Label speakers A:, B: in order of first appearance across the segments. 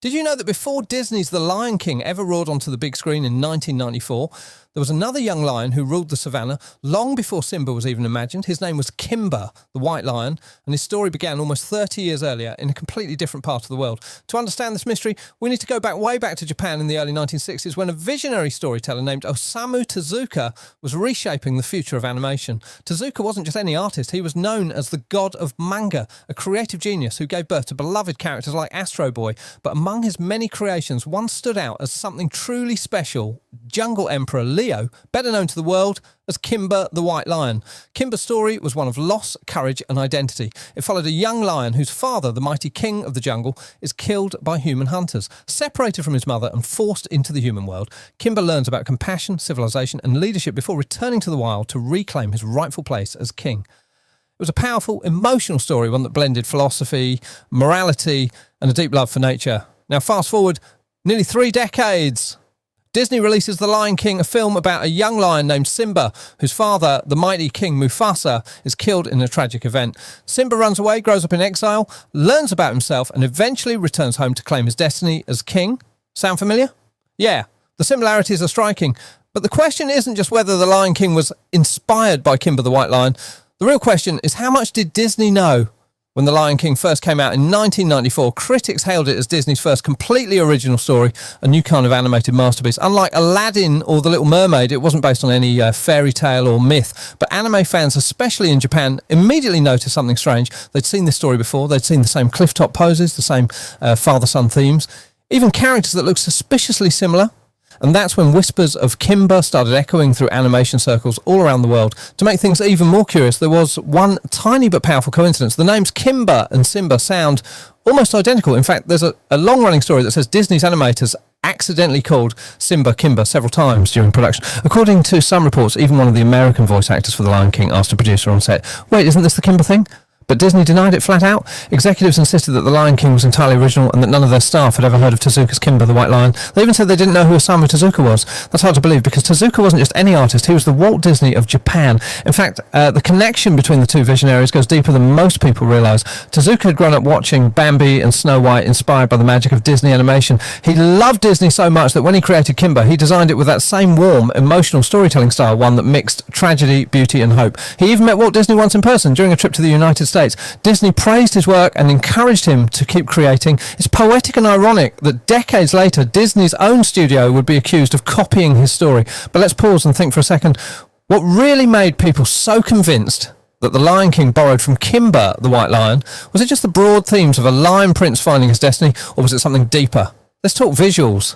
A: Did you know that before Disney's The Lion King ever roared onto the big screen in 1994, there was another young lion who ruled the savannah long before Simba was even imagined? His name was Kimba, the white lion, and his story began almost 30 years earlier in a completely different part of the world. To understand this mystery, we need to go way back to Japan in the early 1960s when a visionary storyteller named Osamu Tezuka was reshaping the future of animation. Tezuka wasn't just any artist, he was known as the god of manga, a creative genius who gave birth to beloved characters like Astro Boy, but among his many creations, one stood out as something truly special: Jungle Emperor Leo, better known to the world as Kimba the White Lion. Kimba's story was one of loss, courage and identity. It followed a young lion whose father, the mighty king of the jungle, is killed by human hunters. Separated from his mother and forced into the human world, Kimba learns about compassion, civilization and leadership before returning to the wild to reclaim his rightful place as king. It was a powerful, emotional story, one that blended philosophy, morality and a deep love for nature. Now fast forward nearly 3 decades. Disney releases The Lion King, a film about a young lion named Simba, whose father, the mighty King Mufasa, is killed in a tragic event. Simba runs away, grows up in exile, learns about himself, and eventually returns home to claim his destiny as king. Sound familiar? Yeah, the similarities are striking. But the question isn't just whether The Lion King was inspired by Kimba the White Lion. The real question is, how much did Disney know? When The Lion King first came out in 1994, critics hailed it as Disney's first completely original story, a new kind of animated masterpiece. Unlike Aladdin or The Little Mermaid, it wasn't based on any fairy tale or myth. But anime fans, especially in Japan, immediately noticed something strange. They'd seen this story before. They'd seen the same clifftop poses, the same father-son themes, even characters that looked suspiciously similar. And that's when whispers of Kimba started echoing through animation circles all around the world. To make things even more curious, there was one tiny but powerful coincidence. The names Kimba and Simba sound almost identical. In fact, there's a long-running story that says Disney's animators accidentally called Simba Kimba several times during production. According to some reports, even one of the American voice actors for The Lion King asked a producer on set, "Wait, isn't this the Kimba thing?" But Disney denied it flat out. Executives insisted that The Lion King was entirely original and that none of their staff had ever heard of Tezuka's Kimba the White Lion. They even said they didn't know who Osamu Tezuka was. That's hard to believe because Tezuka wasn't just any artist, he was the Walt Disney of Japan. In fact, the connection between the two visionaries goes deeper than most people realise. Tezuka had grown up watching Bambi and Snow White, inspired by the magic of Disney animation. He loved Disney so much that when he created Kimba, he designed it with that same warm, emotional storytelling style, one that mixed tragedy, beauty and hope. He even met Walt Disney once in person during a trip to the United States. Disney praised his work and encouraged him to keep creating. It's poetic and ironic that decades later, Disney's own studio would be accused of copying his story. But let's pause and think for a second. What really made people so convinced that The Lion King borrowed from Kimba the White Lion? Was it just the broad themes of a lion prince finding his destiny, or was it something deeper? Let's talk visuals.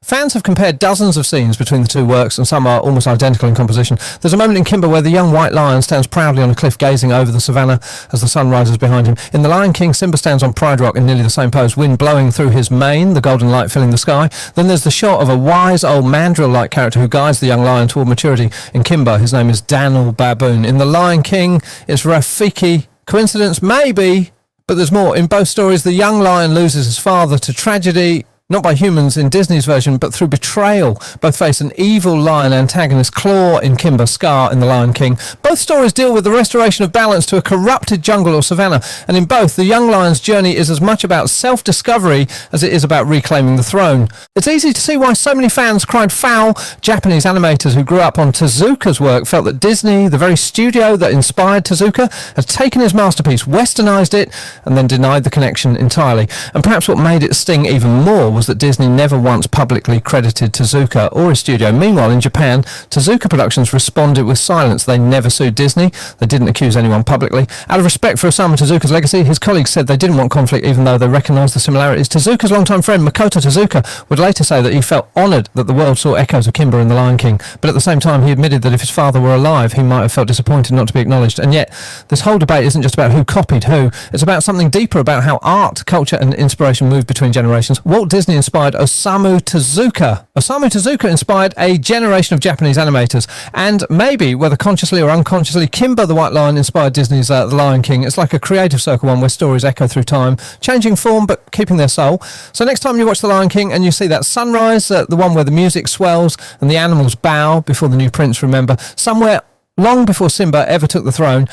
A: Fans have compared dozens of scenes between the two works, and some are almost identical in composition. There's a moment in Kimba where the young white lion stands proudly on a cliff gazing over the savannah as the sun rises behind him. In The Lion King, Simba stands on Pride Rock in nearly the same pose, wind blowing through his mane, the golden light filling the sky. Then there's the shot of a wise old mandrill-like character who guides the young lion toward maturity. In Kimba, his name is Daniel Baboon. In The Lion King, it's Rafiki. Coincidence? Maybe, but there's more. In both stories, the young lion loses his father to tragedy, not by humans in Disney's version, but through betrayal. Both face an evil lion antagonist, Claw in Kimba, Scar in The Lion King. Both stories deal with the restoration of balance to a corrupted jungle or savannah, and in both, the young lion's journey is as much about self-discovery as it is about reclaiming the throne. It's easy to see why so many fans cried foul. Japanese animators who grew up on Tezuka's work felt that Disney, the very studio that inspired Tezuka, had taken his masterpiece, westernized it, and then denied the connection entirely. And perhaps what made it sting even more was that Disney never once publicly credited Tezuka or his studio. Meanwhile, in Japan, Tezuka Productions responded with silence. They never sued Disney. They didn't accuse anyone publicly. Out of respect for Osamu Tezuka's legacy, his colleagues said they didn't want conflict even though they recognised the similarities. Tezuka's longtime friend Makoto Tezuka would later say that he felt honoured that the world saw echoes of Kimba in The Lion King, but at the same time he admitted that if his father were alive, he might have felt disappointed not to be acknowledged. And yet, this whole debate isn't just about who copied who. It's about something deeper, about how art, culture and inspiration moved between generations. Walt Disney inspired Osamu Tezuka. Osamu Tezuka inspired a generation of Japanese animators, and maybe, whether consciously or unconsciously, Kimba the White Lion inspired Disney's The Lion King. It's like a creative circle one where stories echo through time, changing form but keeping their soul. So next time you watch The Lion King and you see that sunrise, the one where the music swells and the animals bow before the new prince, remember, somewhere long before Simba ever took the throne,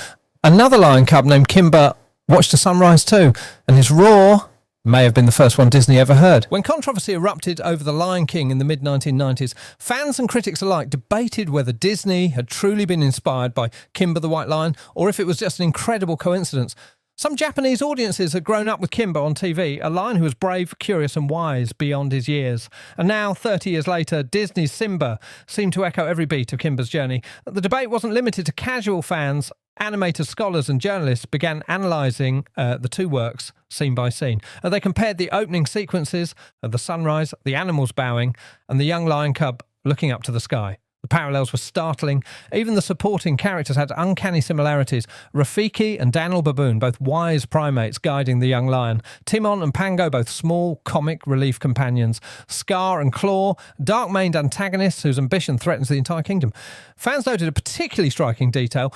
A: another lion cub named Kimba watched a sunrise too, and his roar May have been the first one Disney ever heard. When controversy erupted over The Lion King in the mid-1990s, fans and critics alike debated whether Disney had truly been inspired by Kimba the White Lion or if it was just an incredible coincidence. Some Japanese audiences had grown up with Kimba on TV, a lion who was brave, curious and wise beyond his years. And now, 30 years later, Disney's Simba seemed to echo every beat of Kimba's journey. The debate wasn't limited to casual fans. Animators, scholars and journalists began analysing the two works scene by scene. They compared the opening sequences of the sunrise, the animals bowing, and the young lion cub looking up to the sky. The parallels were startling. Even the supporting characters had uncanny similarities. Rafiki and Daniel Baboon, both wise primates guiding the young lion. Timon and Pango, both small, comic relief companions. Scar and Claw, dark-maned antagonists whose ambition threatens the entire kingdom. Fans noted a particularly striking detail.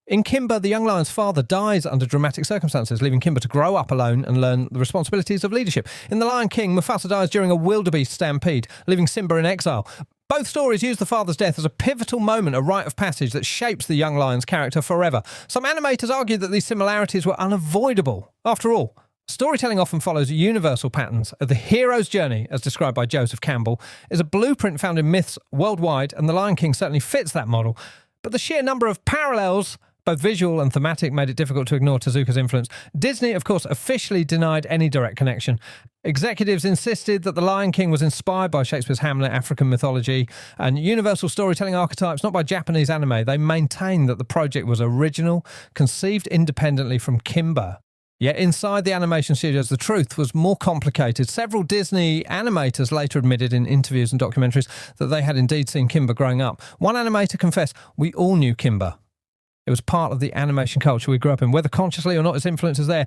A: In Kimba, the young lion's father dies under dramatic circumstances, leaving Kimba to grow up alone and learn the responsibilities of leadership. In The Lion King, Mufasa dies during a wildebeest stampede, leaving Simba in exile. Both stories use the father's death as a pivotal moment, a rite of passage that shapes the young lion's character forever. Some animators argue that these similarities were unavoidable. After all, storytelling often follows universal patterns. The hero's journey, as described by Joseph Campbell, is a blueprint found in myths worldwide, and The Lion King certainly fits that model. But the sheer number of parallels, both visual and thematic, made it difficult to ignore Tezuka's influence. Disney, of course, officially denied any direct connection. Executives insisted that The Lion King was inspired by Shakespeare's Hamlet, African mythology, and universal storytelling archetypes, not by Japanese anime. They maintained that the project was original, conceived independently from Kimba. Yet inside the animation studios, the truth was more complicated. Several Disney animators later admitted in interviews and documentaries that they had indeed seen Kimba growing up. One animator confessed, "We all knew Kimba. It was part of the animation culture we grew up in, whether consciously or not, its influence is there."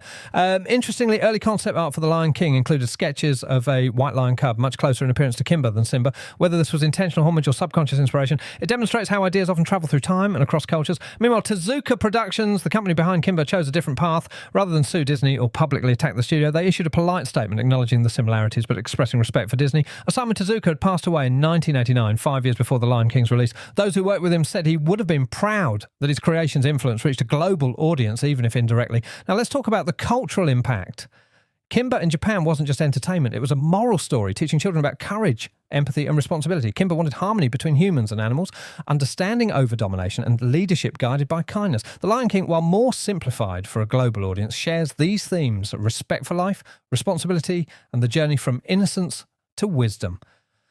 A: Interestingly, early concept art for The Lion King included sketches of a white lion cub, much closer in appearance to Kimba than Simba. Whether this was intentional homage or subconscious inspiration, it demonstrates how ideas often travel through time and across cultures. Meanwhile, Tezuka Productions, the company behind Kimba, chose a different path. Rather than sue Disney or publicly attack the studio, they issued a polite statement acknowledging the similarities but expressing respect for Disney. Osamu Tezuka had passed away in 1989, 5 years before The Lion King's release. Those who worked with him said he would have been proud that his creation's influence reached a global audience, even if indirectly. Now let's talk about the cultural impact. Kimba in Japan wasn't just entertainment, it was a moral story teaching children about courage, empathy and responsibility. Kimba wanted harmony between humans and animals, understanding over-domination and leadership guided by kindness. The Lion King, while more simplified for a global audience, shares these themes: respect for life, responsibility and the journey from innocence to wisdom.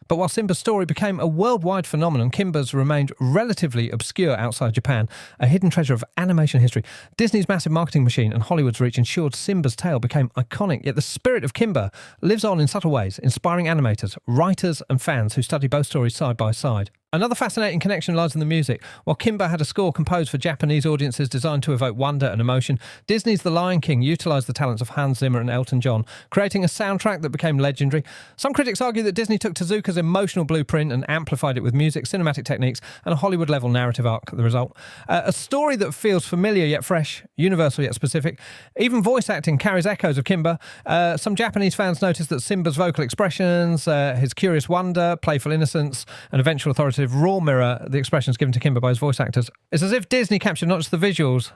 A: But while Simba's story became a worldwide phenomenon, Kimba's remained relatively obscure outside Japan, a hidden treasure of animation history. Disney's massive marketing machine and Hollywood's reach ensured Simba's tale became iconic, yet the spirit of Kimba lives on in subtle ways, inspiring animators, writers and fans who study both stories side by side. Another fascinating connection lies in the music. While Kimba had a score composed for Japanese audiences designed to evoke wonder and emotion, Disney's The Lion King utilised the talents of Hans Zimmer and Elton John, creating a soundtrack that became legendary. Some critics argue that Disney took Tezuka's emotional blueprint and amplified it with music, cinematic techniques, and a Hollywood-level narrative arc, the result. A story that feels familiar yet fresh, universal yet specific. Even voice acting carries echoes of Kimba. Some Japanese fans noticed that Simba's vocal expressions, his curious wonder, playful innocence, and eventual authority raw mirror the expressions given to Kimba by his voice actors. It's as if Disney captured not just the visuals,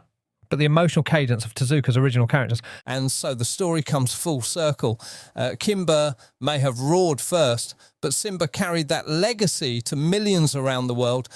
A: but the emotional cadence of Tezuka's original characters. And so the story comes full circle. Kimba may have roared first, but Simba carried that legacy to millions around the world.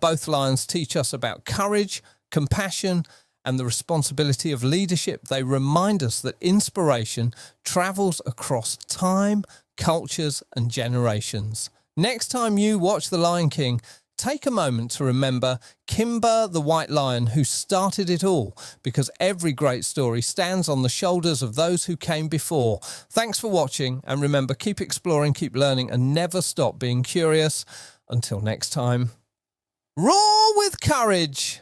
A: Both lions teach us about courage, compassion, and the responsibility of leadership. They remind us that inspiration travels across time, cultures, and generations. Next time you watch The Lion King, take a moment to remember Kimba the White Lion, who started it all, because every great story stands on the shoulders of those who came before. Thanks for watching, and remember, keep exploring, keep learning, and never stop being curious. Until next time, roar with courage!